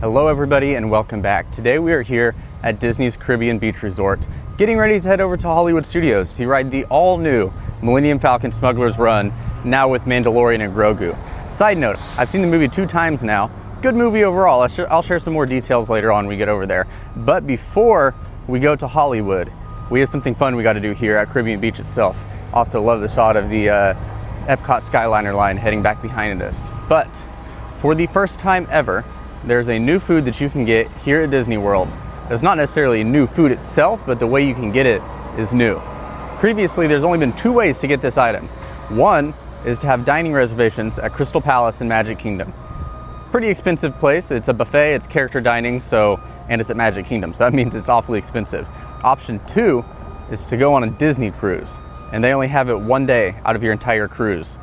Hello everybody and welcome back. Today we are here at Disney's Caribbean Beach Resort, getting ready to head over to Hollywood Studios to ride the all-new Millennium Falcon Smugglers Run, now with Mandalorian and Grogu. Side note, I've seen the movie 2 times now. Good movie overall. I'll share some more details later on when we get over there. But before we go to Hollywood, we have something fun we got to do here at Caribbean Beach itself. Also love the shot of the Epcot Skyliner line heading back behind us. But for the first time ever, there's a new food that you can get here at Disney World. It's not necessarily new food itself, but the way you can get it is new. Previously, there's only been 2 ways to get this item. One is to have dining reservations at Crystal Palace in Magic Kingdom. Pretty expensive place. It's a buffet, it's character dining, and it's at Magic Kingdom, so that means it's awfully expensive. Option 2 is to go on a Disney cruise, and they only have it 1 day out of your entire cruise.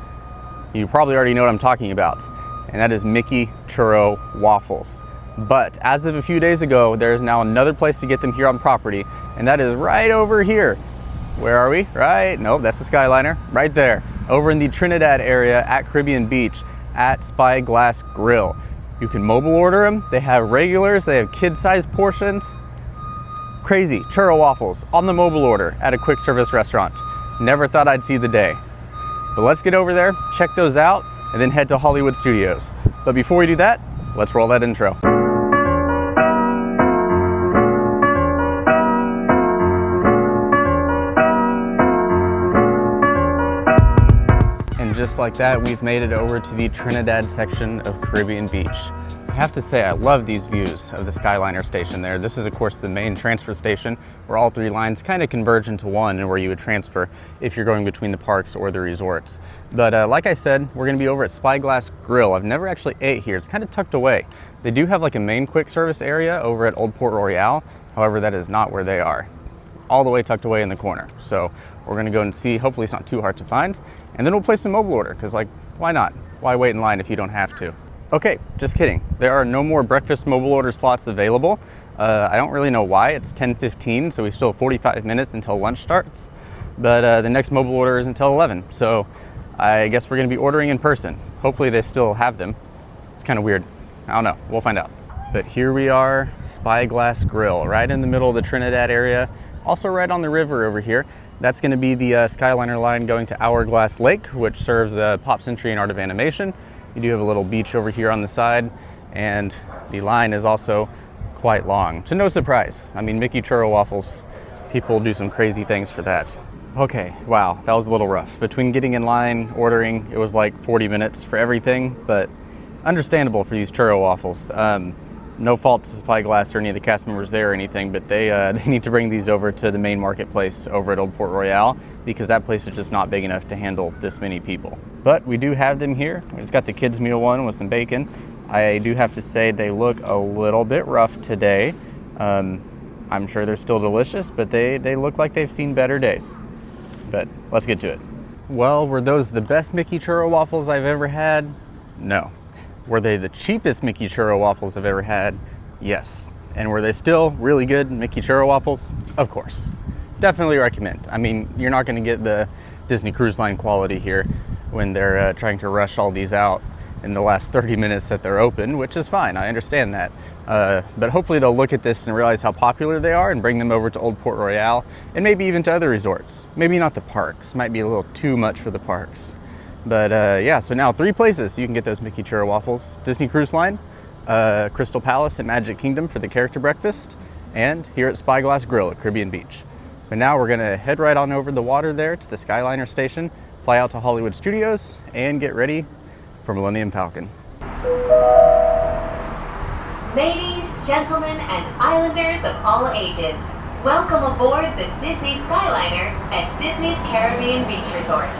You probably already know what I'm talking about, and that is Mickey Churro Waffles. But as of a few days ago, there is now another place to get them here on property, and that is right over here. Where are we? Right? Nope, that's the Skyliner. Right there, over in the Trinidad area at Caribbean Beach at Spyglass Grill. You can mobile order them. They have regulars, they have kid-sized portions. Crazy churro waffles on the mobile order at a quick service restaurant. Never thought I'd see the day. But let's get over there, check those out, and then head to Hollywood Studios. But before we do that, let's roll that intro. And just like that, we've made it over to the Trinidad section of Caribbean Beach. I have to say, I love these views of the Skyliner station there. This is, of course, the main transfer station where all 3 lines kind of converge into one and where you would transfer if you're going between the parks or the resorts. But like I said, we're going to be over at Spyglass Grill. I've never actually ate here. It's kind of tucked away. They do have like a main quick service area over at Old Port Royale. However, that is not where they are. All the way tucked away in the corner. So we're going to go and see. Hopefully it's not too hard to find. And then we'll place a mobile order because, like, why not? Why wait in line if you don't have to? Okay, just kidding. There are no more breakfast mobile order slots available. I don't really know why. It's 10:15, so we still have 45 minutes until lunch starts. But the next mobile order is until 11, so I guess we're gonna be ordering in person. Hopefully they still have them. It's kind of weird. I don't know, we'll find out. But here we are, Spyglass Grill, right in the middle of the Trinidad area. Also right on the river over here. That's gonna be the Skyliner line going to Hourglass Lake, which serves Pop Century and Art of Animation. You do have a little beach over here on the side, and the line is also quite long. To no surprise. I mean, Mickey Churro Waffles, people do some crazy things for that. Okay, wow, that was a little rough. Between getting in line, ordering, it was like 40 minutes for everything, but understandable for these churro waffles. No fault to Spyglass or any of the cast members there or anything, but they need to bring these over to the main marketplace over at Old Port Royale because that place is just not big enough to handle this many people. But we do have them here. It's got the kids meal one with some bacon. I do have to say they look a little bit rough today. I'm sure they're still delicious, but they look like they've seen better days. But let's get to it. Well, were those the best Mickey Churro Waffles I've ever had? No. Were they the cheapest Mickey Churro Waffles I've ever had? Yes. And were they still really good Mickey Churro Waffles? Of course. Definitely recommend. I mean, you're not going to get the Disney Cruise Line quality here when they're trying to rush all these out in the last 30 minutes that they're open, which is fine. I understand that. But hopefully they'll look at this and realize how popular they are and bring them over to Old Port Royale and maybe even to other resorts. Maybe not the parks. Might be a little too much for the parks. But yeah, so now 3 places you can get those Mickey Churro Waffles. Disney Cruise Line, Crystal Palace at Magic Kingdom for the character breakfast, and here at Spyglass Grill at Caribbean Beach. But now we're gonna head right on over the water there to the Skyliner station, fly out to Hollywood Studios, and get ready for Millennium Falcon. Ladies, gentlemen, and islanders of all ages, welcome aboard the Disney Skyliner at Disney's Caribbean Beach Resort.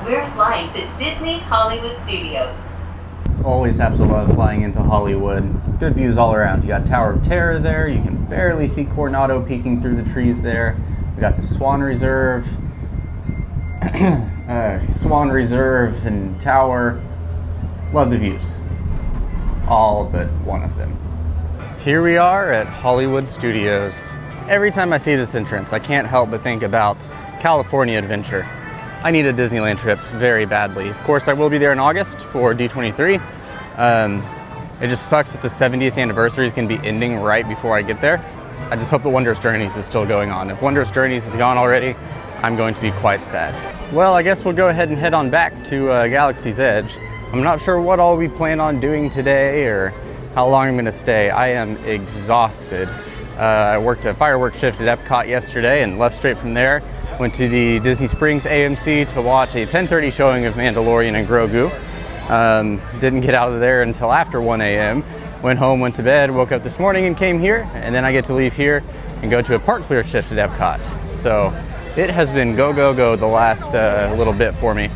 We're flying to Disney's Hollywood Studios. Always have to love flying into Hollywood. Good views all around. You got Tower of Terror there. You can barely see Coronado peeking through the trees there. We got the Swan Reserve, Swan Reserve and Tower. Love the views. All but one of them. Here we are at Hollywood Studios. Every time I see this entrance, I can't help but think about California Adventure. I need a Disneyland trip very badly. Of course, I will be there in August for D23. It just sucks that the 70th anniversary is going to be ending right before I get there. I just hope the Wondrous Journeys is still going on. If Wondrous Journeys is gone already, I'm going to be quite sad. Well, I guess we'll go ahead and head on back to Galaxy's Edge. I'm not sure what all we plan on doing today or how long I'm going to stay. I am exhausted. I worked a fireworks shift at Epcot yesterday and left straight from there. Went to the Disney Springs AMC to watch a 10:30 showing of Mandalorian and Grogu. Didn't get out of there until after 1 a.m. Went home, went to bed, woke up this morning and came here, and then I get to leave here and go to a park clear shift at Epcot. So it has been go, go, go the last little bit for me.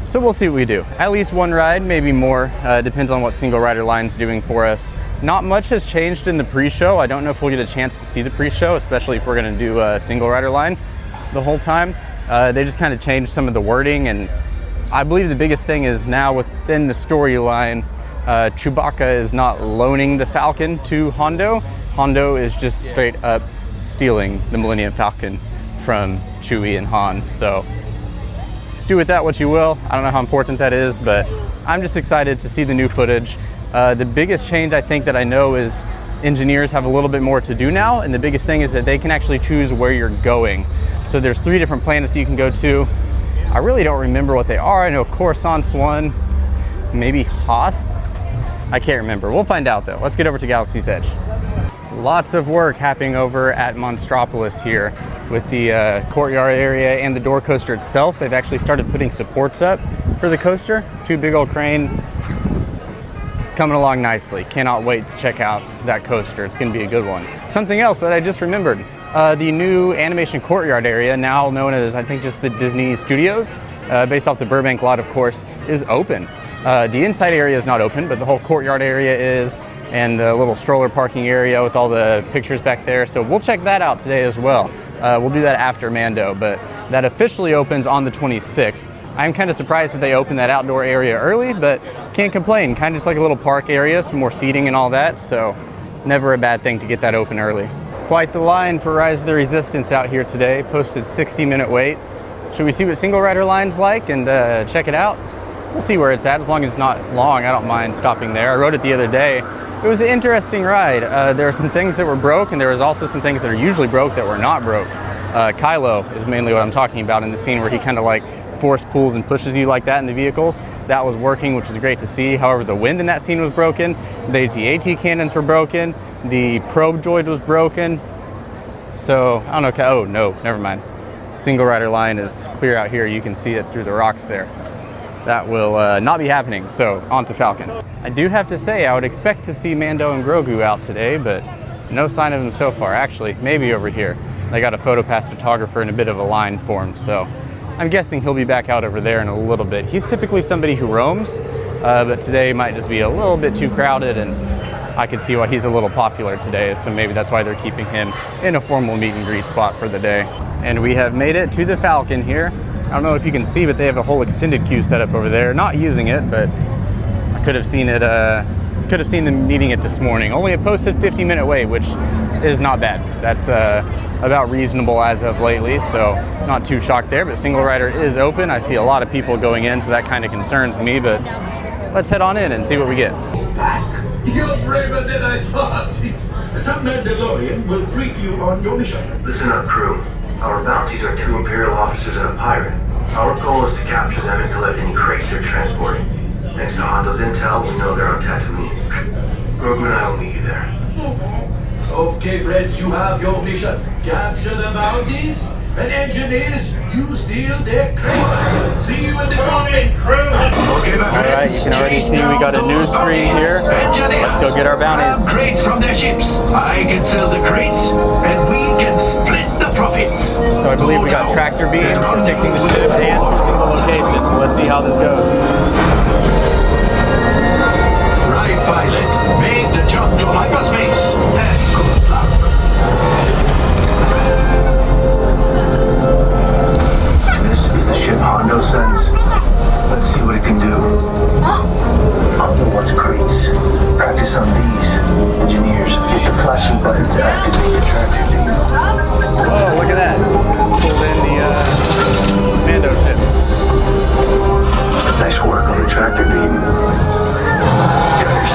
So we'll see what we do. At least one ride, maybe more. Depends on what Single Rider Line's doing for us. Not much has changed in the pre-show. I don't know if we'll get a chance to see the pre-show, especially if we're gonna do a Single Rider Line the whole time. They just kind of changed some of the wording, and I believe the biggest thing is now within the storyline, Chewbacca is not loaning the Falcon to Hondo. Hondo is just straight up stealing the Millennium Falcon from Chewie and Han. So do with that what you will. I don't know how important that is, but I'm just excited to see the new footage. The biggest change I think that I know is engineers have a little bit more to do now, and the biggest thing is that they can actually choose where you're going. So there's 3 different planets you can go to. I really don't remember what they are. I know Coruscant's one, maybe Hoth. I can't remember. We'll find out though. Let's get over to Galaxy's Edge. Lots of work happening over at Monstropolis here with the courtyard area and the door coaster itself. They've actually started putting supports up for the coaster. 2 big old cranes. It's coming along nicely. Cannot wait to check out that coaster. It's going to be a good one. Something else that I just remembered. The new animation courtyard area, now known as I think just the Disney Studios, based off the Burbank lot of course, is open. The inside area is not open, but the whole courtyard area is, and a little stroller parking area with all the pictures back there. So we'll check that out today as well. We'll do that after Mando, but that officially opens on the 26th. I'm kind of surprised that they opened that outdoor area early, but can't complain. Kind of just like a little park area, some more seating and all that. So never a bad thing to get that open early. Quite the line for Rise of the Resistance out here today. Posted 60-minute wait. Should we see what Single Rider Line's like and check it out? We'll see where it's at. As long as it's not long, I don't mind stopping there. I rode it the other day. It was an interesting ride. There are some things that were broke, and there was also some things that are usually broke that were not broke. Kylo is mainly what I'm talking about in the scene where he kind of like force pulls and pushes you like that in the vehicles. That was working, which was great to see. However, the wind in that scene was broken. The AT-AT cannons were broken. The probe droid was broken. So, I don't know. Oh, no, never mind. Single Rider Line is clear out here. You can see it through the rocks there. That will not be happening, so on to Falcon. I do have to say, I would expect to see Mando and Grogu out today, but no sign of them so far. Actually, maybe over here. They got a PhotoPass photographer and a bit of a line formed, so I'm guessing he'll be back out over there in a little bit. He's typically somebody who roams, but today might just be a little bit too crowded, and I can see why he's a little popular today, so maybe that's why they're keeping him in a formal meet and greet spot for the day. And we have made it to the Falcon here. I don't know if you can see, but they have a whole extended queue set up over there. Not using it, but I could have seen it. Could have seen them needing it this morning. Only a posted 50-minute wait, which is not bad. That's about reasonable as of lately, so not too shocked there. But Single Rider is open. I see a lot of people going in, so that kind of concerns me. But let's head on in and see what we get. You're braver than I thought. Some Mandalorian will brief you on your mission. Listen up, crew. Our bounties are 2 Imperial officers and a pirate. Our goal is to capture them and collect any crates they're transporting. Thanks to Hondo's intel, we know they're on Tatooine. Grogu and I will meet you there. Okay, friends, you have your mission. Capture the bounties, and engineers, you steal their crates. See you in the morning, crew. Okay, my Alright, you can already see we got a news screen here. Let's go get our bounties. Crates from their ships. I can sell the crates, and we can split the profits. So I believe we got tractor beams for fixing the ship and choosing the location. So let's see how this goes. Right, pilot. Make the jump to hyperspace. And good luck. This is the ship Hondo sends. Let's see what it can do. Hondo wants crates. Practice on these. Engineers, hit the flashing button to activate the tractor beam. Whoa, look at that. Just pulled in the Mando ship. Nice work on the tractor beam. Gunners,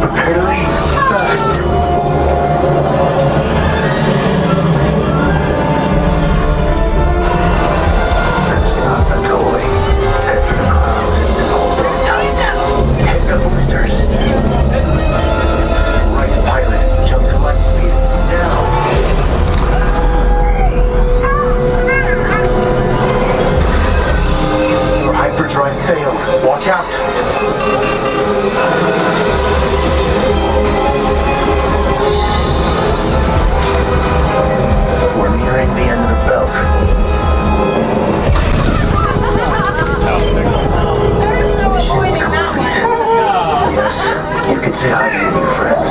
Prepare to leave. Fast. That's not a toy. Head for the clouds and hold on tight. Hit the boosters. Right pilot, jump to light speed. Now. Your hyperdrive failed. Watch out. We're nearing the end of the belt. Mission complete. Yes, you can say hi to your new friends.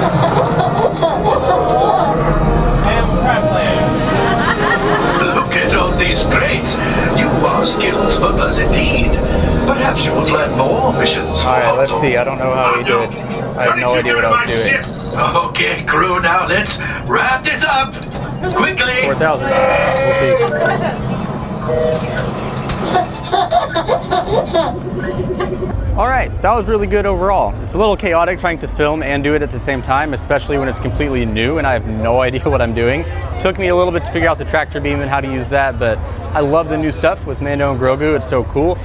Look at all these crates. You are skilled smugglers indeed. Perhaps you would learn more missions. Alright, let's see. I don't know how we do it. I have no idea what I was doing. Okay, crew, now let's wrap this up. Quickly. 4,000. We'll see. Alright, that was really good overall. It's a little chaotic trying to film and do it at the same time, especially when it's completely new and I have no idea what I'm doing. Took me a little bit to figure out the tractor beam and how to use that, but I love the new stuff with Mando and Grogu. It's so cool.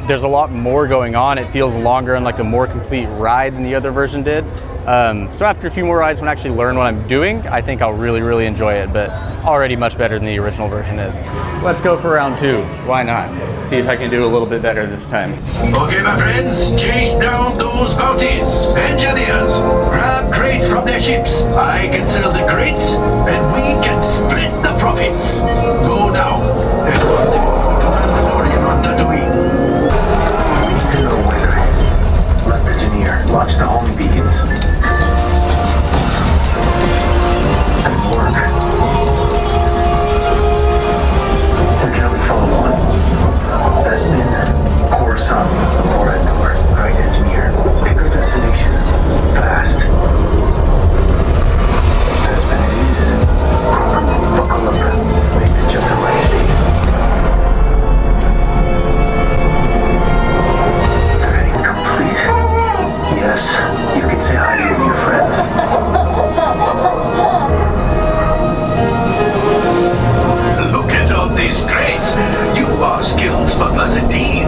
There's a lot more going on. It feels longer and like a more complete ride than the other version did. So after a few more rides, when I actually learn what I'm doing, I think I'll really enjoy it, but already much better than the original version is. Let's go for round 2. Why not? See if I can do a little bit better this time. Okay, my friends, chase down those bounties. Engineers, grab crates from their ships. I can sell the crates, and we can split the profits. Go now. And run the Mandalorian on Tatooine. We need to know where they're headed. Left engineer, launch the homing beacons. Good work. Where can we follow on? Bespin, Coruscant, or Endor. Right, engineer. Pick our destination. Fast. Bespin it is. Buckle up. Make the jump to light speed. Training complete. Yes, you can say hi to your new friends. Look at all these crates. You are skilled smugglers indeed.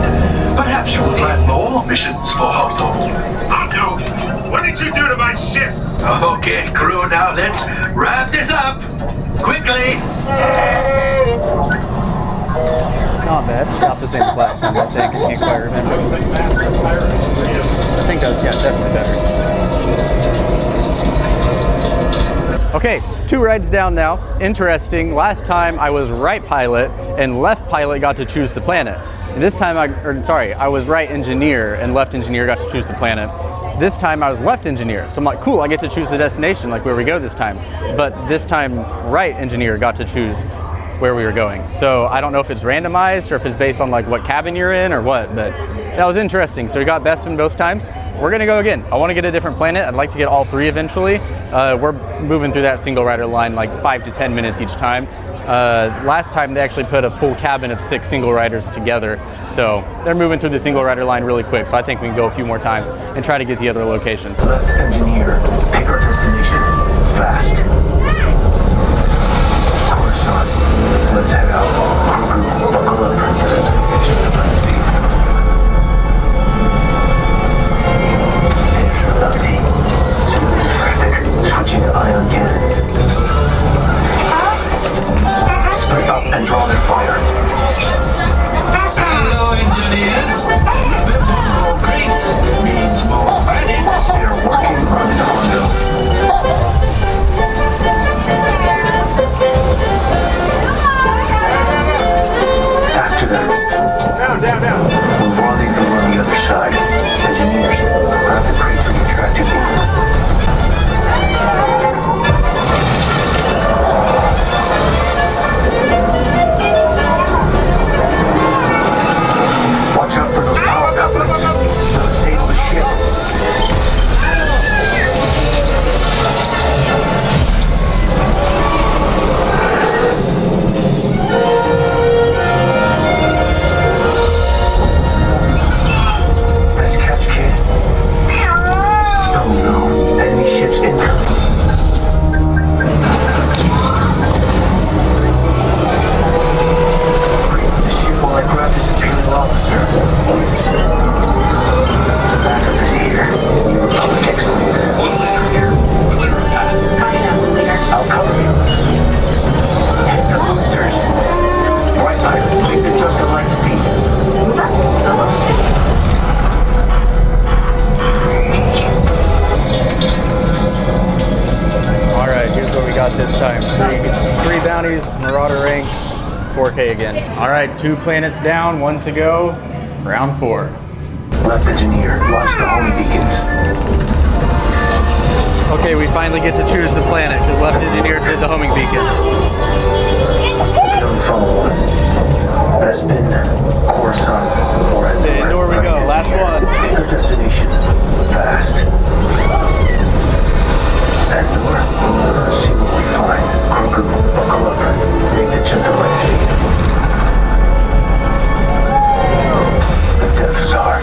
Perhaps you would learn more missions for Holdo. Hondo, what did you do to my ship? Okay, crew, now let's wrap this up. Quickly. Not bad. About the same as last time, I think. I can't quite remember. I think that's, yeah, definitely better. Okay, 2 rides down now. Interesting. Last time I was right pilot and left pilot got to choose the planet. And this time I was right engineer and left engineer got to choose the planet. This time I was left engineer. So I'm like, cool, I get to choose the destination, like where we go this time. But this time right engineer got to choose where we were going. So I don't know if it's randomized or if it's based on like what cabin you're in or what, but that was interesting. So we got Bespin both times. We're gonna go again. I wanna get a different planet. I'd like to get all 3 eventually. We're moving through that single rider line like 5 to 10 minutes each time. Last time they actually put a full cabin of 6 single riders together. So they're moving through the single rider line really quick. So I think we can go a few more times and try to get the other locations. Left engineer, pick our destination. Fast. Coruscant, let's head out. Grogu, buckle up. Just a light speed. Head bounty. Smooth traffic. Switching to ion cannons. Spray up and draw their fire. Hello, engineers. More crates means more credits. They're working on 4K again. All right, 2 planets down, 1 to go. Round 4. Left engineer, launch the homing beacons. Okay, we finally get to choose the planet because left engineer did the homing beacons. I can only follow one. Bespin, Coruscant, or as Okay, Endor we go, last one. Your destination, fast. Endor, see what we find. Grogu, buckle up. Make the gentle light speed. The Death Star.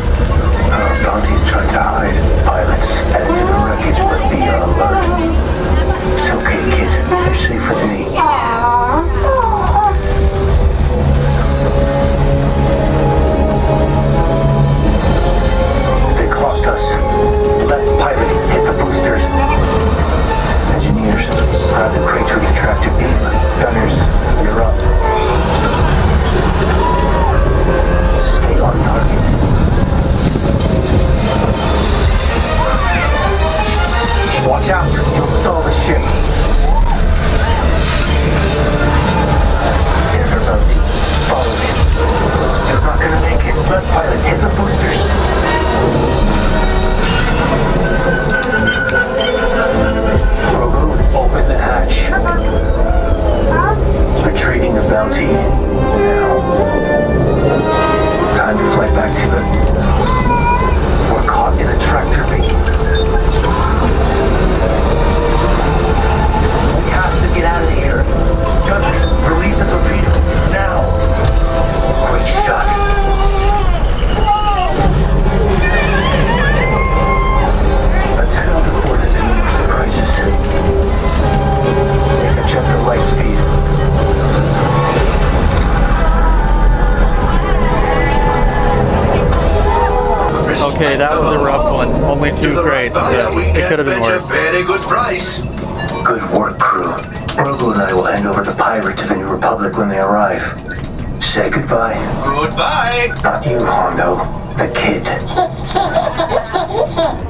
Bounties trying to hide. Pilots headed to the wreckage, but be on alert. It's okay, kid. You're safe with me. They clocked us. Left pilot hit the boosters. Engineers, grab the crate to retract your beam. Gunners, you're up. Stay on target. Watch out, you'll stall the ship. There's our bounty. Follow him. You're not gonna make it. Left pilot, hit the boosters. Grogu, open the hatch. Retreating the bounty. Now. Time to fly back to it. We're caught in a tractor beam. We have to get out of here. Gunners, release the torpedo. Now. Great shot. Let's head out before there's any more surprises. Adjust the light speed. Okay, that was a rough one. Only 2 crates, but it could have been worse. Very good price. Good work, crew. Grogu and I will hand over the pirate to the New Republic when they arrive. Say goodbye. Goodbye. Not you, Hondo. The kid.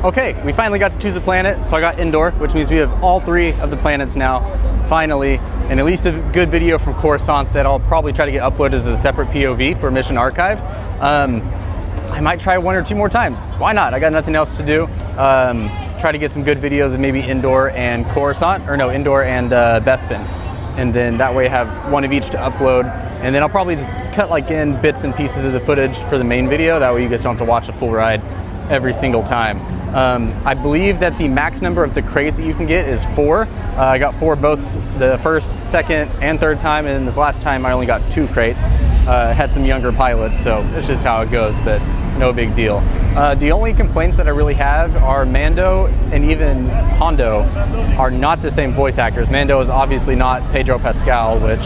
Okay, we finally got to choose a planet, so I got Endor, which means we have all 3 of the planets now, finally, and at least a good video from Coruscant that I'll probably try to get uploaded as a separate POV for Mission Archive. I might try 1 or 2 more times. Why not? I got nothing else to do. Try to get some good videos of maybe Endor and Coruscant, or no, Endor and Bespin. And then that way I have 1 of each to upload. And then I'll probably just cut like in bits and pieces of the footage for the main video. That way you guys don't have to watch the full ride every single time. I believe that the max number of the crates that you can get is 4. I got 4 both the first, second, and third time, and this last time I only got 2 crates. Had some younger pilots, so it's just how it goes, but no big deal. The only complaints that I really have are Mando and even Hondo are not the same voice actors. Mando is obviously not Pedro Pascal, which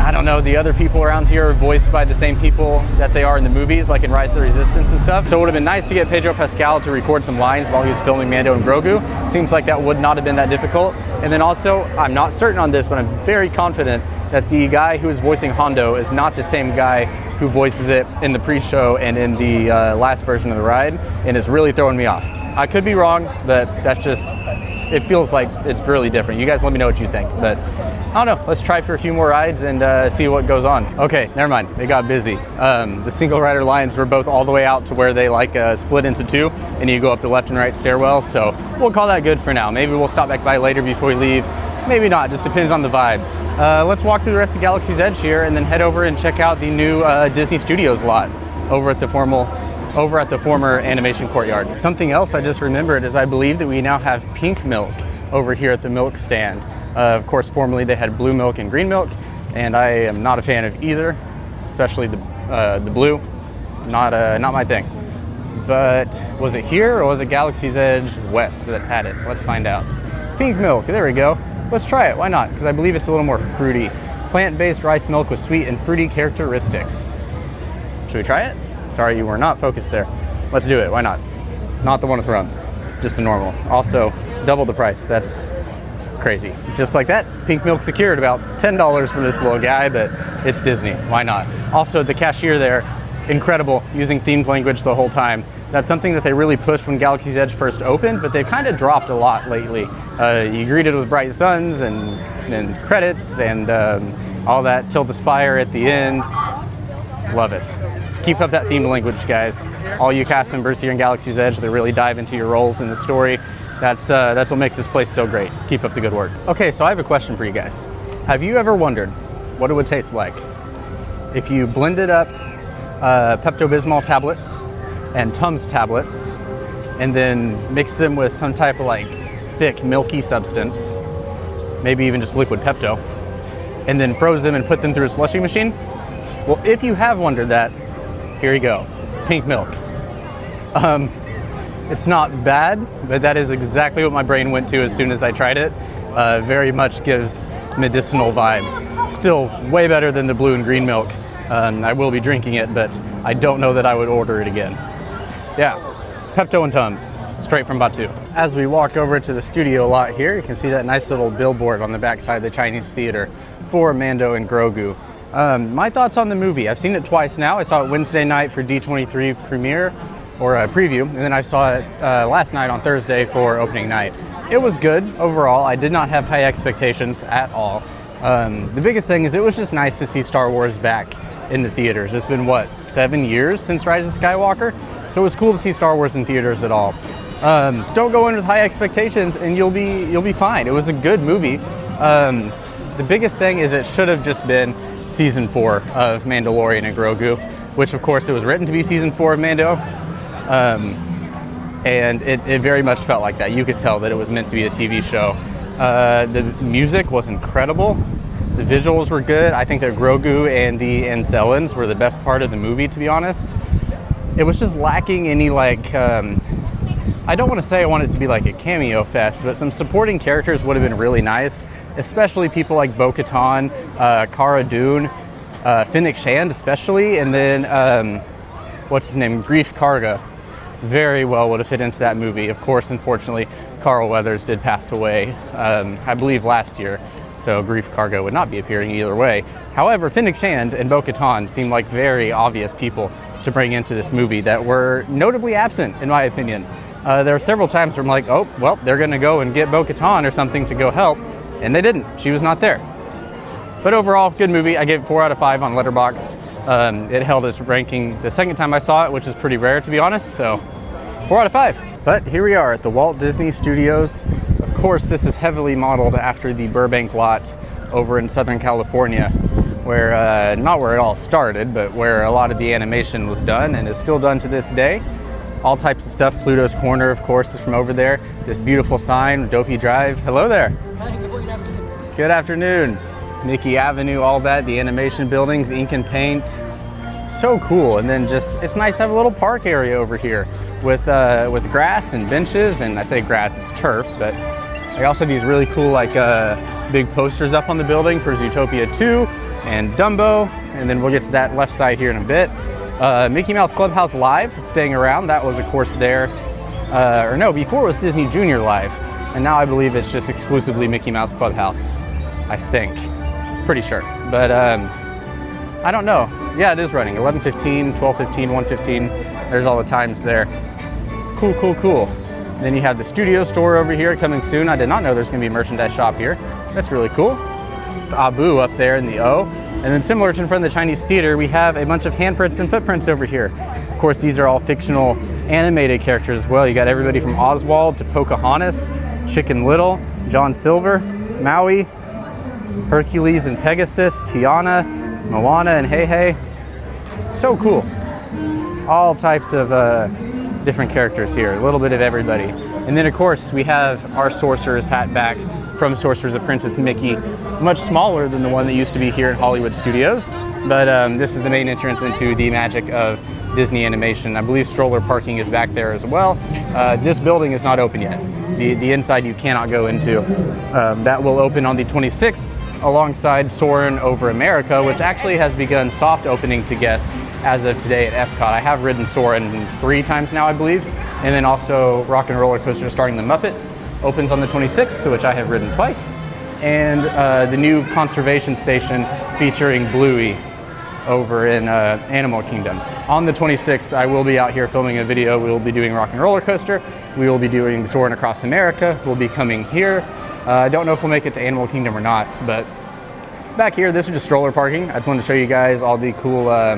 I don't know, the other people around here are voiced by the same people that they are in the movies, like in Rise of the Resistance and stuff. So it would have been nice to get Pedro Pascal to record some lines while he was filming Mando and Grogu. Seems like that would not have been that difficult. And then also, I'm not certain on this, but I'm very confident that the guy who is voicing Hondo is not the same guy who voices it in the pre-show and in the last version of the ride, and it's really throwing me off. I could be wrong, but that's just, it feels like it's really different. You guys let me know what you think, but I don't know, let's try for a few more rides and see what goes on. Okay, never mind, it got busy. The single rider lines were both all the way out to where they like split into 2, and you go up the left and right stairwell, so we'll call that good for now. Maybe we'll stop back by later before we leave. Maybe not, just depends on the vibe. Let's walk through the rest of Galaxy's Edge here and then head over and check out the new Disney Studios lot over at the former animation courtyard. Something else I just remembered is I believe that we now have pink milk over here at the milk stand. Of course, formerly they had blue milk and green milk, and I am not a fan of either, especially the blue. Not my thing. But was it here or was it Galaxy's Edge West that had it? Let's find out. Pink milk, there we go. Let's try it, why not? Because I believe it's a little more fruity. Plant-based rice milk with sweet and fruity characteristics. Should we try it? Sorry, you were not focused there. Let's do it, why not? Not the one with rum, just the normal. Also, double the price, that's crazy. Just like that, pink milk secured, about $10 for this little guy, but it's Disney, why not? Also, the cashier there, incredible, using themed language the whole time. That's something that they really pushed when Galaxy's Edge first opened, but they've kind of dropped a lot lately. You greet it with bright suns and credits and all that, Tilt the Spire at the end. Love it. Keep up that theme language, guys. All you cast members here in Galaxy's Edge, they really dive into your roles in the story. That's what makes this place so great. Keep up the good work. Okay, so I have a question for you guys. Have you ever wondered what it would taste like if you blended up Pepto-Bismol tablets and Tums tablets and then mixed them with some type of like thick milky substance, maybe even just liquid Pepto, and then froze them and put them through a slushie machine? Well, if you have wondered that, here you go, pink milk. It's not bad, but that is exactly what my brain went to as soon as I tried it. Very much gives medicinal vibes. Still way better than the blue and green milk. I will be drinking it, but I don't know that I would order it again. Yeah, Pepto and Tums, straight from Batu. As we walk over to the studio lot here, you can see that nice little billboard on the backside of the Chinese theater for Mando and Grogu. My thoughts on the movie. I've seen it twice now. I saw it Wednesday night for D23 premiere, or a preview, and then I saw it last night on Thursday for opening night. It was good overall. I did not have high expectations at all. The biggest thing is it was just nice to see Star Wars back in the theaters. It's been, what, 7 years since Rise of Skywalker? So it was cool to see Star Wars in theaters at all. Don't go in with high expectations and you'll be fine. It was a good movie. The biggest thing is it should have just been season 4 of Mandalorian and Grogu, which of course it was written to be season 4 of Mando. And it very much felt like that. You could tell that it was meant to be a TV show. The music was incredible. The visuals were good. I think that Grogu and the Anzellans were the best part of the movie, to be honest. It was just lacking any like, I don't want to say I want it to be like a cameo fest, but some supporting characters would have been really nice, especially people like Bo-Katan, Cara Dune, Fennec Shand especially, and then, what's his name, Grief Karga. Very well would have fit into that movie. Of course, unfortunately, Carl Weathers did pass away, I believe last year, so Grief Karga would not be appearing either way. However, Fennec Shand and Bo-Katan seem like very obvious people to bring into this movie that were notably absent, in my opinion. There were several times where I'm like, oh, well, they're gonna go and get Bo-Katan or something to go help, and they didn't. She was not there. But overall, good movie. I gave it 4 out of 5 on Letterboxd. It held its ranking the second time I saw it, which is pretty rare, to be honest, so 4 out of 5. But here we are at the Walt Disney Studios. Of course, this is heavily modeled after the Burbank lot over in Southern California, where, not where it all started, but where a lot of the animation was done and is still done to this day. All types of stuff. Pluto's Corner, of course, is from over there. This beautiful sign, Dopey Drive. Hello there. Good afternoon. Mickey Avenue, all that, the animation buildings, ink and paint. So cool. And then just, it's nice to have a little park area over here with grass and benches, and I say grass, it's turf, but I also have these really cool like big posters up on the building for Zootopia 2 and Dumbo, and then we'll get to that left side here in a bit. Mickey Mouse Clubhouse Live is staying around. That was of course there, or no, before it was Disney Junior Live, and now I believe it's just exclusively Mickey Mouse Clubhouse, I think. Pretty sure, but I don't know. Yeah, it is running 11:15, 12:15, 1:15. There's all the times there. Cool, cool, cool. Then you have the studio store over here coming soon. I did not know there's gonna be a merchandise shop here. That's really cool. Abu up there in the O. And then similar to in front of the Chinese theater, we have a bunch of handprints and footprints over here. Of course, these are all fictional animated characters as well. You got everybody from Oswald to Pocahontas, Chicken Little, John Silver, Maui, Hercules and Pegasus, Tiana, Moana and Hey Hey. So cool. All types of different characters here, a little bit of everybody. And then of course we have our Sorcerer's hat back from Sorcerer's Apprentice Mickey, much smaller than the one that used to be here in Hollywood Studios, but this is the main entrance into the magic of Disney animation. I believe stroller parking is back there as well. This building is not open yet. The inside you cannot go into. That will open on the 26th alongside Soarin' Over America, which actually has begun soft opening to guests as of today at Epcot. I have ridden Soarin' 3 times now, I believe. And then also Rock and Roller Coaster starring the Muppets opens on the 26th, which I have ridden twice. And the new conservation station featuring Bluey over in Animal Kingdom. On the 26th, I will be out here filming a video. We will be doing Rock and Roller Coaster. We will be doing Soarin' Across America. We'll be coming here. I don't know if we'll make it to Animal Kingdom or not, but back here, this is just stroller parking. I just wanted to show you guys all the cool, I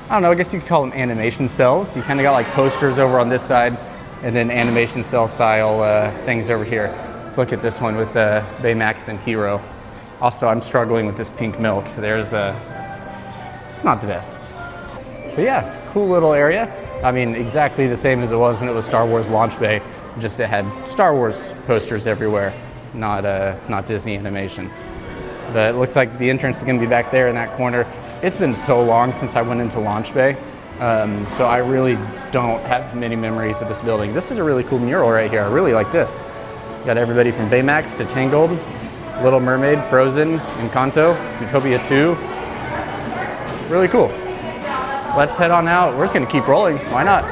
don't know, I guess you could call them animation cells. You kind of got like posters over on this side and then animation cell style things over here. Let's look at this one with Baymax and Hero. Also, I'm struggling with this pink milk. There's it's not the best. But yeah, cool little area. I mean, exactly the same as it was when it was Star Wars Launch Bay, just it had Star Wars posters everywhere, not Disney animation. But it looks like the entrance is gonna be back there in that corner. It's been so long since I went into Launch Bay, so I really don't have many memories of this building. This is a really cool mural right here. I really like this. Got everybody from Baymax to Tangled, Little Mermaid, Frozen, Encanto, Zootopia 2. Really cool. Let's head on out. We're just gonna keep rolling. Why not?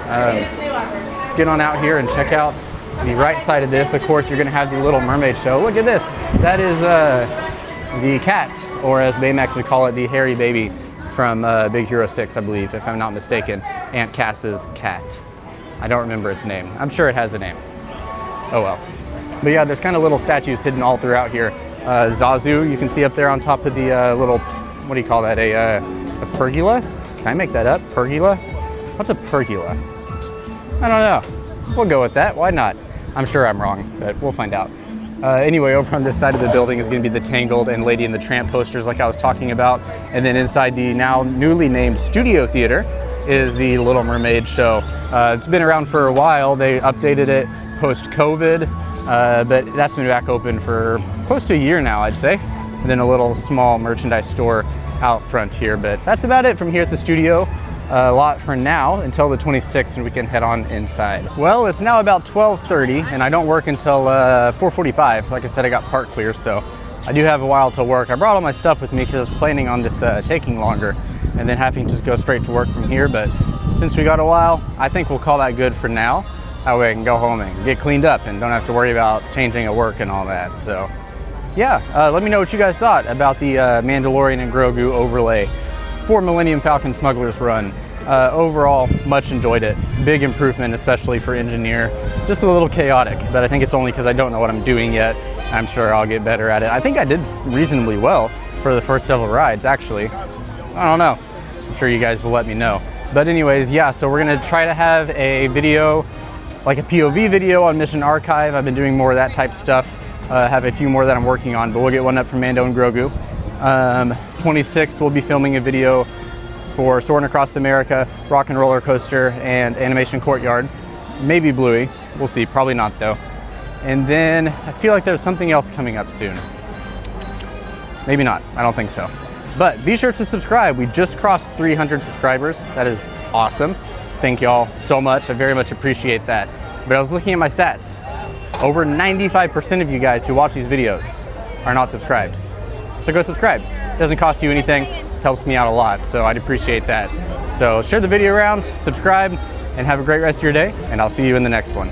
Let's get on out here and check out the right side of this. Of course, you're gonna have the Little Mermaid show. Look at this. That is the cat, or as Baymax would call it, the hairy baby from Big Hero 6, I believe, if I'm not mistaken. Aunt Cass's cat. I don't remember its name. I'm sure it has a name. Oh well. But yeah, there's kind of little statues hidden all throughout here. Zazu, you can see up there on top of the little, what do you call that, a pergola? Can I make that up? Pergola? What's a pergola? I don't know. We'll go with that. Why not? I'm sure I'm wrong, but we'll find out. Anyway, over on this side of the building is going to be the Tangled and Lady and the Tramp posters like I was talking about. And then inside the now newly named Studio Theater is the Little Mermaid show. It's been around for a while. They updated it post-COVID, but that's been back open for close to a year now, I'd say. And then a little small merchandise store out front here, but that's about it from here at the studio. A lot for now until the 26th, and we can head on inside. Well, it's now about 12:30 and I don't work until 4:45. Like I said, I got part clear, so I do have a while to work. I brought all my stuff with me because I was planning on this taking longer and then having to just go straight to work from here, but since we got a while, I think we'll call that good for now. That way I can go home and get cleaned up and don't have to worry about changing at work and all that. So yeah, let me know what you guys thought about the Mandalorian and Grogu overlay for Millennium Falcon Smugglers Run. Overall, much enjoyed it. Big improvement, especially for Engineer. Just a little chaotic, but I think it's only because I don't know what I'm doing yet. I'm sure I'll get better at it. I think I did reasonably well for the first several rides, actually. I don't know. I'm sure you guys will let me know. But anyways, yeah, so we're gonna try to have a video, like a POV video on Mission Archive. I've been doing more of that type stuff. Have a few more that I'm working on, but we'll get one up for Mando and Grogu. 26th, we'll be filming a video for Soarin' Across America, Rock and Roller Coaster, and Animation Courtyard. Maybe Bluey, we'll see, probably not though. And then I feel like there's something else coming up soon. Maybe not, I don't think so. But be sure to subscribe. We just crossed 300 subscribers. That is awesome. Thank y'all so much, I very much appreciate that. But I was looking at my stats. Over 95% of you guys who watch these videos are not subscribed. So go subscribe. It doesn't cost you anything, helps me out a lot, so I'd appreciate that. So share the video around, subscribe, and have a great rest of your day, and I'll see you in the next one.